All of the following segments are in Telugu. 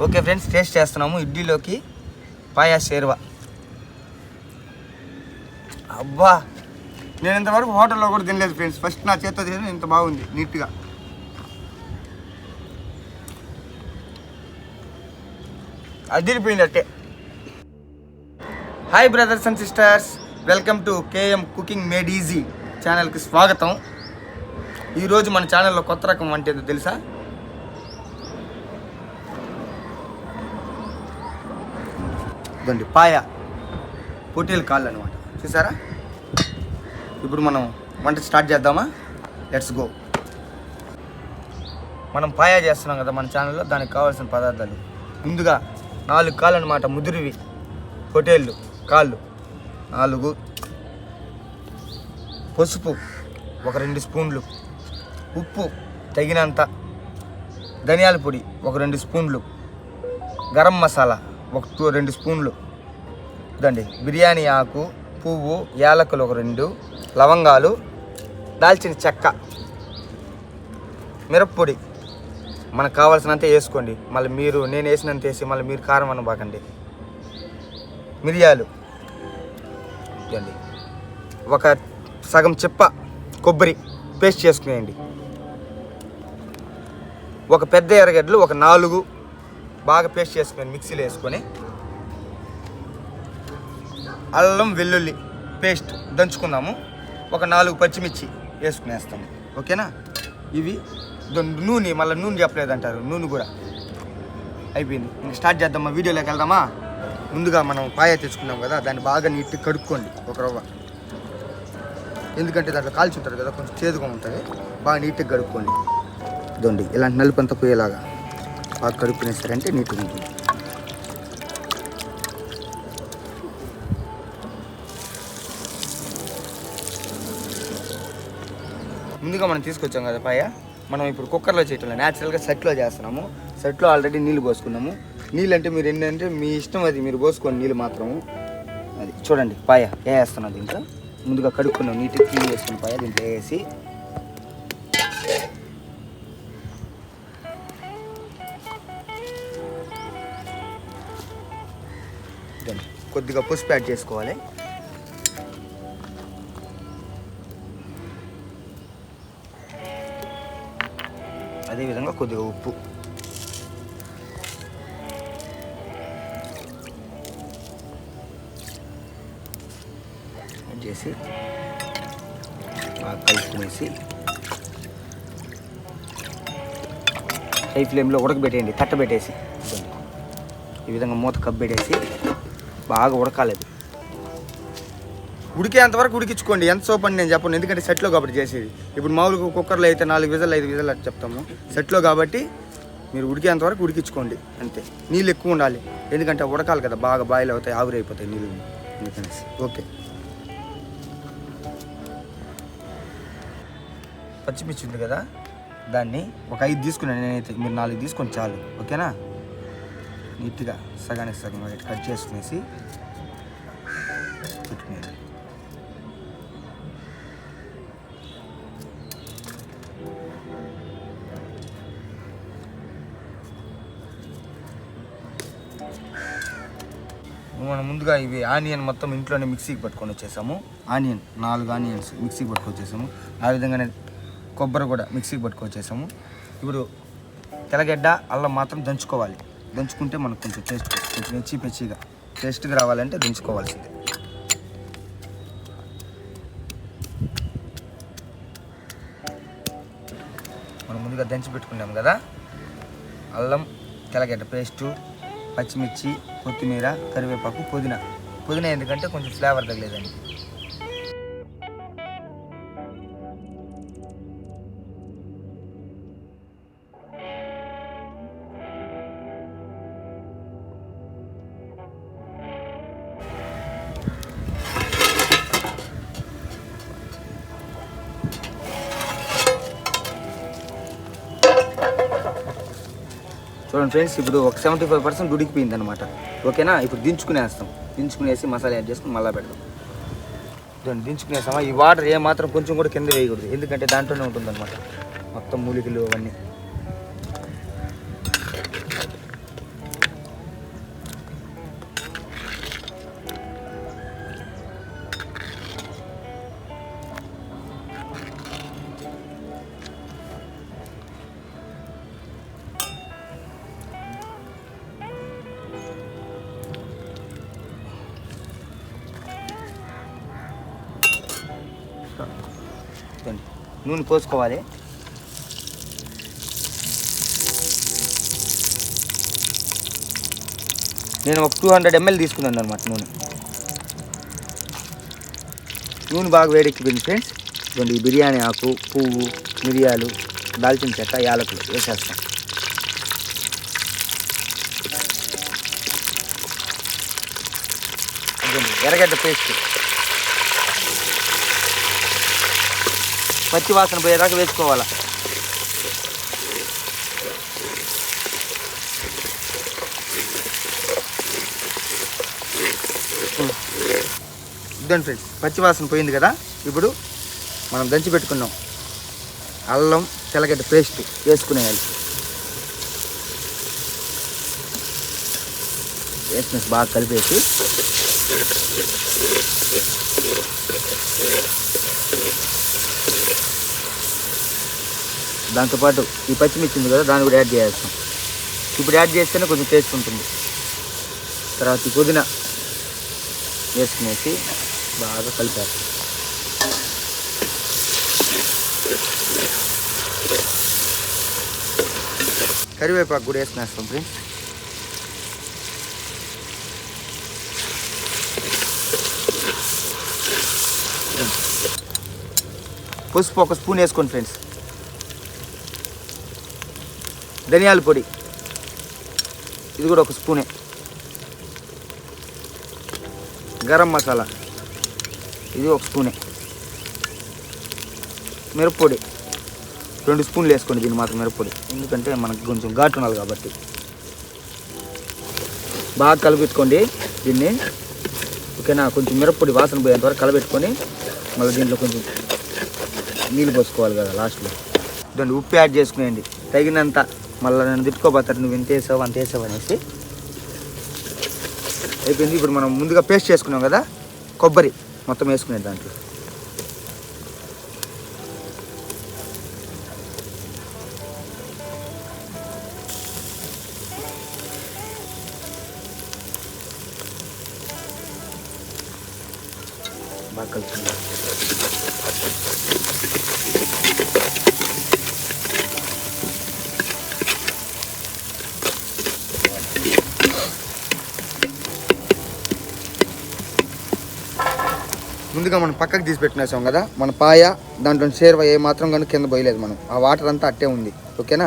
ఓకే ఫ్రెండ్స్, టేస్ట్ చేస్తున్నాము. ఇడ్లీలోకి పాయా షేర్వా. అబ్బా, నేను ఇంతవరకు హోటల్లో కూడా తినలేదు ఫ్రెండ్స్. ఫస్ట్ నా చేత్తో తిని ఇంత బాగుంది, నీట్గా. అదిరిపోయిందట్టే. Hi brothers and sisters, welcome to KM cooking made easy ఛానల్కి స్వాగతం. ఈరోజు మన ఛానల్లో కొత్త రకం వంట ఏదో తెలుసా? ఇదండి పాయ, పొట్టేలు కాళ్ళు అనమాట. చూసారా? ఇప్పుడు మనం వంట స్టార్ట్ చేద్దామా? Let's go. మనం పాయా చేస్తున్నాం కదా మన ఛానల్లో, దానికి కావాల్సిన పదార్థాలు. ముందుగా 4 కాళ్ళు అనమాట, ముదిరివి పొట్టేళ్ళు కాళ్ళు 4. పసుపు ఒక 2 స్పూన్లు, ఉప్పు తగినంత, ధనియాల పొడి ఒక 2 స్పూన్లు, గరం మసాలా ఒక 2 స్పూన్లు, ఇదండి బిర్యానీ ఆకు, పువ్వు, యాలకులు ఒక 2, లవంగాలు, దాల్చిన చెక్క, మిరప్పొడి మనకు కావాల్సినంత వేసుకోండి. మళ్ళీ నేను వేసినంత వేసి మళ్ళీ మీరు కారం అనబాకండి. మిరియాలు, ఇదండి ఒక సగం చిప్ప కొబ్బరి పేస్ట్ చేసుకునేయండి. ఒక పెద్ద ఎర్రగడ్డలు ఒక 4 బాగా పేస్ట్ చేసుకొని మిక్సీలో వేసుకొని, అల్లం వెల్లుల్లి పేస్ట్ దంచుకుందాము. ఒక 4 పచ్చిమిర్చి వేసుకునేస్తాము. ఓకేనా? ఇవి నూనె, మళ్ళీ నూనె చెప్పలేదంటారు, నూనె కూడా అయిపోయింది. ఇంక స్టార్ట్ చేద్దామా? వీడియోలోకి వెళ్దామా? ముందుగా మనం పాయ తెచ్చుకున్నాం కదా, దాన్ని బాగా నీట్గా కడుక్కోండి ఒక రవ్వ. ఎందుకంటే దాంట్లో కాల్చుంటారు కదా, కొంచెం చేదుగా ఉంటుంది. బాగా నీట్గా కడుక్కోండి. ఇదండి ఇలాంటి నలుపు అంతా పోయేలాగా బాగా కడుక్కునేసారంటే నీట్గా ఉంటుంది. ముందుగా మనం తీసుకొచ్చాం కదా పాయ, మనం ఇప్పుడు కుక్కర్లో చేయటం న్యాచురల్గా సెట్లో చేస్తున్నాము. సెట్లో ఆల్రెడీ నీళ్ళు పోసుకున్నాము. నీళ్ళు అంటే మీరు ఏంటంటే మీ ఇష్టం, అది మీరు పోసుకోండి నీళ్ళు మాత్రము. అది చూడండి పాయ వేస్తున్నాం దీంట్లో. ముందుగా కడుక్కున్నాం, నీట్గా క్లీన్ చేసుకున్న పాయ దీంట్లో వేసి కొద్దిగా పసుపు యాడ్ చేసుకోవాలి. అదేవిధంగా కొద్దిగా ఉప్పు, చేసి బాగా కలుపుకునేసి హై ఫ్లేమ్లో ఉడకబెట్టేయండి. తట్టబెట్టేసి ఈ విధంగా మూత కప్పెట్టేసి బాగా ఉడకాలేదు. ఉడికేంతవరకు ఉడికించుకోండి. ఎంత సోపు అని నేను చెప్పను, ఎందుకంటే సెట్లో కాబట్టి చేసేది. ఇప్పుడు మామూలుగా కుక్కర్లో అయితే 4 విజల్ 5 విజల్ అట్లా చెప్తాము. సెట్లో కాబట్టి మీరు ఉడికేంతవరకు ఉడికించుకోండి అంతే. నీళ్ళు ఎక్కువ ఉండాలి, ఎందుకంటే ఉడకాలి కదా, బాగా బాయిల్ అవుతాయి, ఆవిరైపోతాయి నీళ్ళు, అందుకనేసి. ఓకే, పచ్చిమిర్చి ఉంది కదా, దాన్ని ఒక 5 తీసుకున్నాను నేనైతే. మీరు 4 తీసుకొని చాలు. ఓకేనా? నీట్గా సగానికి సగం కట్ చేసుకునేసి పెట్టుకునేది. మనం ముందుగా ఇవి ఆనియన్ మొత్తం ఇంట్లోనే మిక్సీకి పట్టుకొని వచ్చేసాము. 4 ఆనియన్స్ మిక్సీకి పట్టుకొచ్చేసాము. ఆ విధంగానే కొబ్బరి కూడా మిక్సీకి పట్టుకొచ్చేసాము. ఇప్పుడు తెల్లగడ్డ, అల్లం మాత్రం దంచుకోవాలి. దంచుకుంటే మనకు కొంచెం టేస్ట్, కొంచెం పెచ్చిగా టేస్ట్గా రావాలంటే దంచుకోవాల్సిందే. మనం ముందుగా దంచి పెట్టుకున్నాం కదా, అల్లం, తెల్లగడ్డ పేస్టు, పచ్చిమిర్చి, కొత్తిమీర, కరివేపాకు, పుదీనా ఎందుకంటే కొంచెం ఫ్లేవర్ తగలేదండి. చూడండి ఫ్రెండ్స్, ఇప్పుడు ఒక 75% ఉడికిపోయింది అనమాట. ఓకేనా? ఇప్పుడు దించుకునేసి మసాలా యాడ్ చేసుకుని మళ్ళీ పెడదాం. చూడండి దించుకునేసామా. ఈ వాటర్ ఏమాత్రం కొంచెం కూడా కింద వేయకూడదు, ఎందుకంటే దాంట్లోనే ఉంటుందన్నమాట మొత్తం మూలికలు అవన్నీ. నూనె పోసుకోవాలి. నేను ఒక 200 ml తీసుకున్నాను అనమాట నూనె బాగా వేడెక్కిపోయింది ఫ్రెండ్స్. ఇదిగోండి ఈ బిర్యానీ ఆకు, పువ్వు, మిరియాలు, దాల్చిన చెక్క, యాలకులు వేసేస్తాం. ఎర్రగడ్డ పేస్ట్ పచ్చి వాసన పోయేదాకా వేసుకోవాలా. ఇద్దండి ఫ్రెండ్స్, పచ్చి వాసన పోయింది కదా. ఇప్పుడు మనం దంచి పెట్టుకున్నాం అల్లం తెల్లగడ్డ పేస్ట్ వేసుకునేయాలి. వేసుకుని బాగా కలిపేసి దాంతోపాటు ఈ పచ్చిమిర్చి ఉంది కదా దాన్ని కూడా యాడ్ చేయాల్సాం. ఇప్పుడు యాడ్ చేస్తేనే కొంచెం టేస్ట్ ఉంటుంది. తర్వాత ఈ పుదీనా వేసుకునేసి బాగా కలిపేస్తాం. కరివేపాకు కూడా వేసుకునేస్తాం ఫ్రెండ్స్. పసుపు ఒక స్పూన్ వేసుకోండి ఫ్రెండ్స్. ధనియాల పొడి ఇది కూడా ఒక స్పూనే. గరం మసాలా ఇది ఒక స్పూనే. మిరప్పొడి 2 స్పూన్లు వేసుకోండి. దీన్ని మాత్రం మిరప్పొడి, ఎందుకంటే మనకు కొంచెం ఘాటు ఉండాలి కాబట్టి. బాగా కలిపెట్టుకోండి దీన్ని, ఓకేనా. కొంచెం మిరప్పొడి వాసన పోయేంత వరకు కలబెట్టుకొని మళ్ళీ దీంట్లో కొంచెం నీళ్ళు పోసుకోవాలి కదా లాస్ట్లో. దాన్ని ఉప్పు యాడ్ చేసుకునేయండి తగినంత. మళ్ళీ నన్ను తిట్టుకోపోతారు నువ్వు ఎంత వేసావు అంత వేసావు అనేసి. అయిపోయింది. ఇప్పుడు మనం ముందుగా పేస్ట్ చేసుకున్నాం కదా కొబ్బరి మొత్తం వేసుకునేది దాంట్లో. బాగా కలుపుకుందాం. ముందుగా మనం పక్కకు తీసి పెట్టినేసాం కదా మన పాయ, దాంట్లో షేర్వా ఏ మాత్రం కానీ కింద పోయలేదు మనం. ఆ వాటర్ అంతా అట్టే ఉంది, ఓకేనా.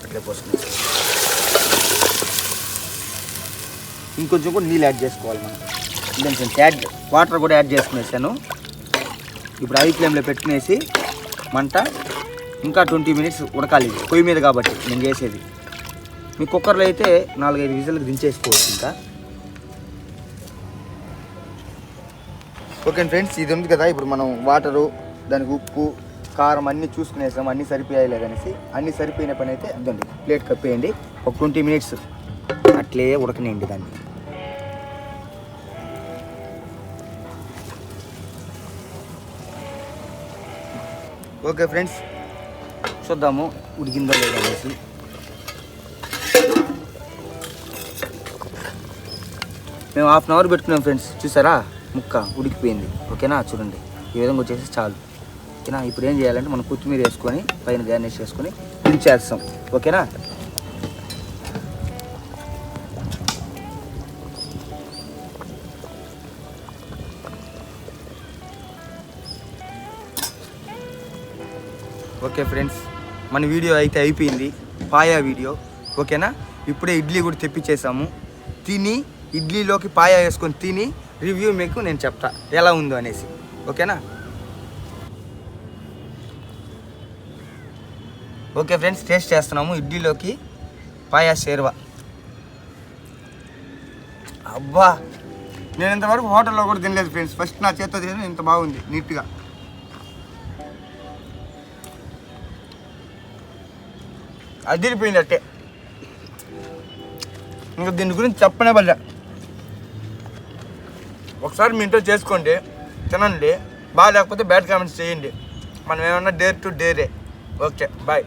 అట్లే పోసుకున్నాం. ఇంకొంచెం కూడా నీళ్ళు యాడ్ చేసుకోవాలి మనం. కొంచెం వాటర్ కూడా యాడ్ చేసుకునేసాను. ఇప్పుడు హై ఫ్లేమ్లో పెట్టుకునేసి మంట ఇంకా 20 minutes ఉడకాలి. పొయ్యి మీద కాబట్టి నేను చేసేది. మీ కుక్కర్లో అయితే 4-5 విజిల్కి దించేసుకోవచ్చు ఇంకా. ఓకే ఫ్రెండ్స్, ఇది ఉంది కదా. ఇప్పుడు మనం వాటరు, దానికి ఉప్పు, కారం అన్నీ చూసుకునేసాం. అన్నీ సరిపోయాయి లేదనేసి. అన్నీ సరిపోయిన పని అయితే అదండి ప్లేట్ కప్పేయండి. ఒక 20 minutes అట్లే ఉడకనేయండి దాన్ని. ఓకే ఫ్రెండ్స్, చూద్దాము ఉడికిందో లేదో అనేసి. మేము 1/2 hour పెట్టుకున్నాం ఫ్రెండ్స్. చూసారా ముక్క ఉడికిపోయింది, ఓకేనా. చూడండి ఈ విధంగా వచ్చేసి చాలు, ఓకేనా. ఇప్పుడు ఏం చేయాలంటే మనం కొత్తిమీర వేసుకొని పైన గార్నిష్ చేసుకొని దించేస్తాం, ఓకేనా. ఓకే ఫ్రెండ్స్, మన వీడియో అయితే అయిపోయింది, పాయా వీడియో, ఓకేనా. ఇప్పుడే ఇడ్లీ కూడా తెప్పించేసాము. తిని ఇడ్లీలోకి పాయా వేసుకొని తిని రివ్యూ మీకు నేను చెప్తా ఎలా ఉందో అనేసి, ఓకేనా. ఓకే ఫ్రెండ్స్, టేస్ట్ చేస్తున్నాము ఇడ్లీలోకి పాయా షేర్వా. అబ్బా, నేను ఇంతవరకు హోటల్లో కూడా తినలేదు ఫ్రెండ్స్. ఫస్ట్ నా చేత్తో తిని ఇంత బాగుంది నీట్గా. అదిరిపోయింది అట్టే. ఇంకా దీని గురించి చెప్పనే పడలే. ఒకసారి మీ ఇంట్లో చేసుకోండి, తినండి. బాగా లేకపోతే బ్యాడ్ కామెంట్స్ చేయండి. మనం ఏమన్నా dare to dare. Okay, bye.